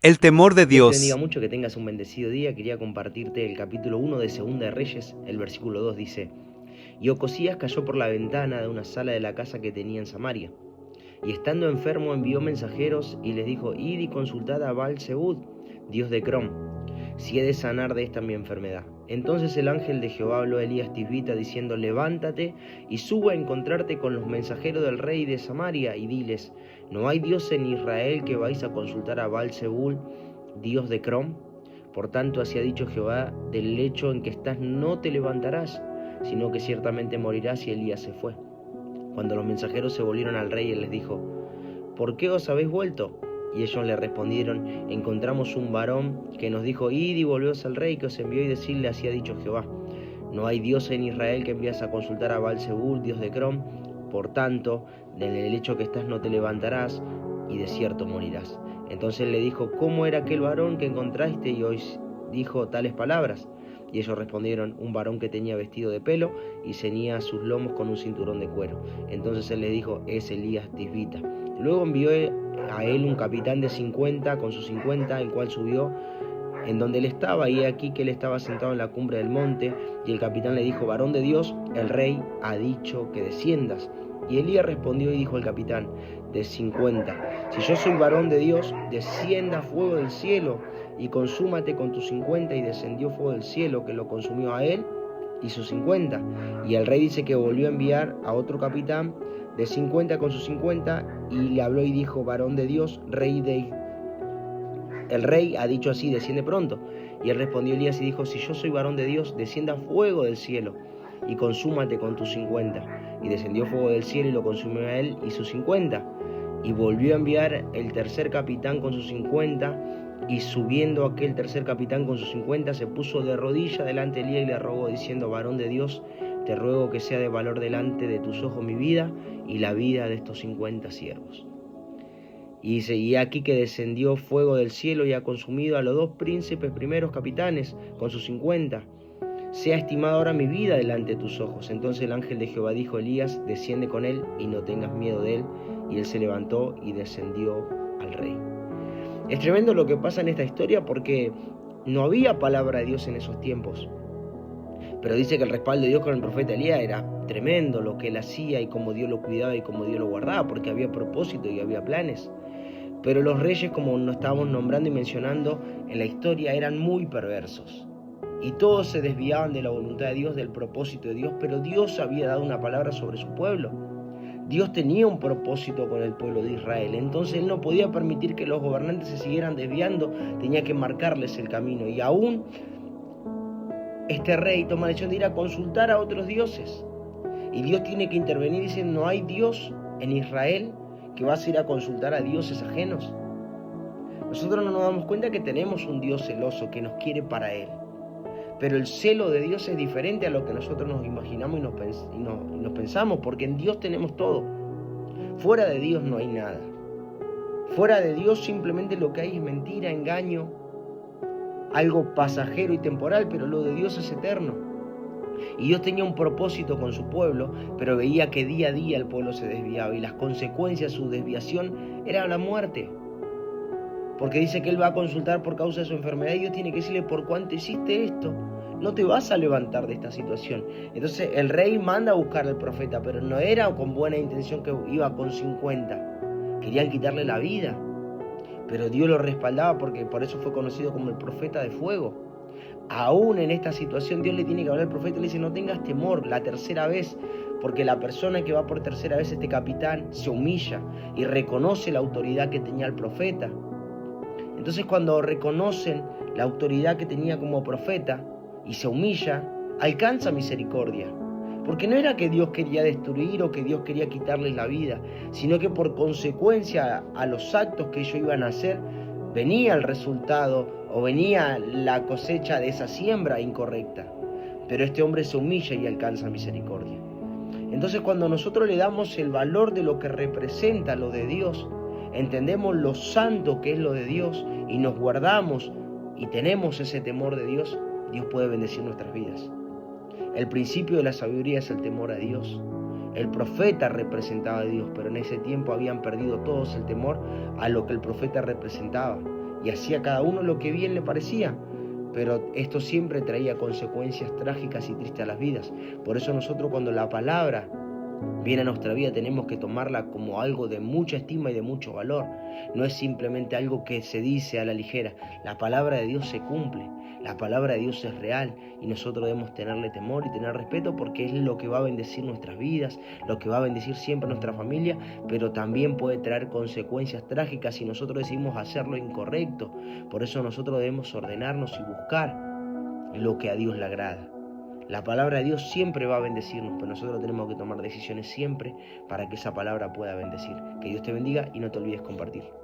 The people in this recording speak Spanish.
El temor de Dios te bendiga Dios. mucho, que tengas un bendecido día. Quería compartirte el capítulo 1 de Segunda de Reyes. El versículo 2 dice: Y Ocosías cayó por la ventana de una sala de la casa que tenía en Samaria. Y estando enfermo envió mensajeros y les dijo: Id y consultad a Baal-Zebub, dios de Crom, si he de sanar de esta mi enfermedad. Entonces el ángel de Jehová habló a Elías Tisbita diciendo: Levántate y sube a encontrarte con los mensajeros del rey de Samaria y diles: ¿No hay Dios en Israel que vais a consultar a Baal-Zebub, dios de Crom? Por tanto, así ha dicho Jehová: del lecho en que estás no te levantarás, sino que ciertamente morirás. Y Elías se fue. Cuando los mensajeros se volvieron al rey, él les dijo: ¿Por qué os habéis vuelto? Y ellos le respondieron: encontramos un varón que nos dijo: id y volveos al rey que os envió, y decirle: así ha dicho Jehová: no hay Dios en Israel que envías a consultar a Baal-Zebub, dios de Crom. Por tanto, del lecho que estás no te levantarás, y de cierto morirás. Entonces le dijo: ¿cómo era aquel varón que encontraste y os dijo tales palabras? Y ellos respondieron: un varón que tenía vestido de pelo y ceñía sus lomos con un cinturón de cuero. Entonces él le dijo: es Elías Tisbita. Luego envió a él un capitán de 50 con sus 50, el cual subió en donde él estaba, y aquí que él estaba sentado en la cumbre del monte. Y el capitán le dijo: varón de Dios, el rey ha dicho que desciendas. Y Elías respondió y dijo al capitán de 50: si yo soy varón de Dios, descienda fuego del cielo y consúmate con tus 50. Y descendió fuego del cielo, que lo consumió a él y sus 50. Y el rey dice que volvió a enviar a otro capitán de 50 con sus 50, y le habló y dijo: varón de Dios, el rey ha dicho así: desciende pronto. Y él respondió Elías y dijo: si yo soy varón de Dios, descienda fuego del cielo y consúmate con tus 50. Y descendió fuego del cielo y lo consumió a él y sus 50. Y volvió a enviar el tercer capitán con sus 50. Y subiendo aquel tercer capitán con sus 50, se puso de rodilla delante de Elías y le rogó diciendo: varón de Dios, te ruego que sea de valor delante de tus ojos mi vida y la vida de estos 50 siervos. Y dice: y aquí que descendió fuego del cielo y ha consumido a los dos príncipes primeros capitanes con sus 50. Sea estimada ahora mi vida delante de tus ojos. Entonces el ángel de Jehová dijo a Elías: desciende con él y no tengas miedo de él. Y él se levantó y descendió al rey. Es tremendo lo que pasa en esta historia, porque no había palabra de Dios en esos tiempos. Pero dice que el respaldo de Dios con el profeta Elías era tremendo, lo que él hacía y cómo Dios lo cuidaba y cómo Dios lo guardaba, porque había propósito y había planes. Pero los reyes, como nos estábamos nombrando y mencionando en la historia, eran muy perversos. Y todos se desviaban de la voluntad de Dios, del propósito de Dios, pero Dios había dado una palabra sobre su pueblo. Dios tenía un propósito con el pueblo de Israel. Entonces Él no podía permitir que los gobernantes se siguieran desviando, tenía que marcarles el camino. Y aún este rey toma la decisión de ir a consultar a otros dioses. Y Dios tiene que intervenir y dice: no hay Dios en Israel que vas a ir a consultar a dioses ajenos. Nosotros no nos damos cuenta que tenemos un Dios celoso que nos quiere para Él. Pero el celo de Dios es diferente a lo que nosotros nos imaginamos y nos pensamos, porque en Dios tenemos todo. Fuera de Dios no hay nada. Fuera de Dios simplemente lo que hay es mentira, engaño, algo pasajero y temporal, pero lo de Dios es eterno. Y Dios tenía un propósito con su pueblo, pero veía que día a día el pueblo se desviaba, y las consecuencias de su desviación era la muerte. Porque dice que Él va a consultar por causa de su enfermedad, y Dios tiene que decirle: ¿por cuánto hiciste esto? No te vas a levantar de esta situación. Entonces el rey manda a buscar al profeta, pero no era con buena intención que iba con 50. Querían quitarle la vida. Pero Dios lo respaldaba, porque por eso fue conocido como el profeta de fuego. Aún en esta situación Dios le tiene que hablar al profeta y le dice: no tengas temor la tercera vez, porque la persona que va por tercera vez, este capitán, se humilla y reconoce la autoridad que tenía el profeta. Entonces, cuando reconocen la autoridad que tenía como profeta y se humilla, alcanza misericordia. Porque no era que Dios quería destruir o que Dios quería quitarles la vida, sino que por consecuencia a los actos que ellos iban a hacer, venía el resultado o venía la cosecha de esa siembra incorrecta. Pero este hombre se humilla y alcanza misericordia. Entonces, cuando nosotros le damos el valor de lo que representa lo de Dios, entendemos lo santo que es lo de Dios y nos guardamos y tenemos ese temor de Dios, Dios puede bendecir nuestras vidas. El principio de la sabiduría es el temor a Dios. El profeta representaba a Dios, pero en ese tiempo habían perdido todos el temor a lo que el profeta representaba. y hacía cada uno lo que bien le parecía. Pero esto siempre traía consecuencias trágicas y tristes a las vidas. Por eso nosotros, cuando la palabra viene a nuestra vida, tenemos que tomarla como algo de mucha estima y de mucho valor. No es simplemente algo que se dice a la ligera. La palabra de Dios se cumple, la palabra de Dios es real, y nosotros debemos tenerle temor y tener respeto, porque es lo que va a bendecir nuestras vidas, lo que va a bendecir siempre a nuestra familia, pero también puede traer consecuencias trágicas si nosotros decidimos hacer lo incorrecto. Por eso nosotros debemos ordenarnos y buscar lo que a Dios le agrada. La palabra de Dios siempre va a bendecirnos, pero nosotros tenemos que tomar decisiones siempre para que esa palabra pueda bendecir. Que Dios te bendiga y no te olvides compartir.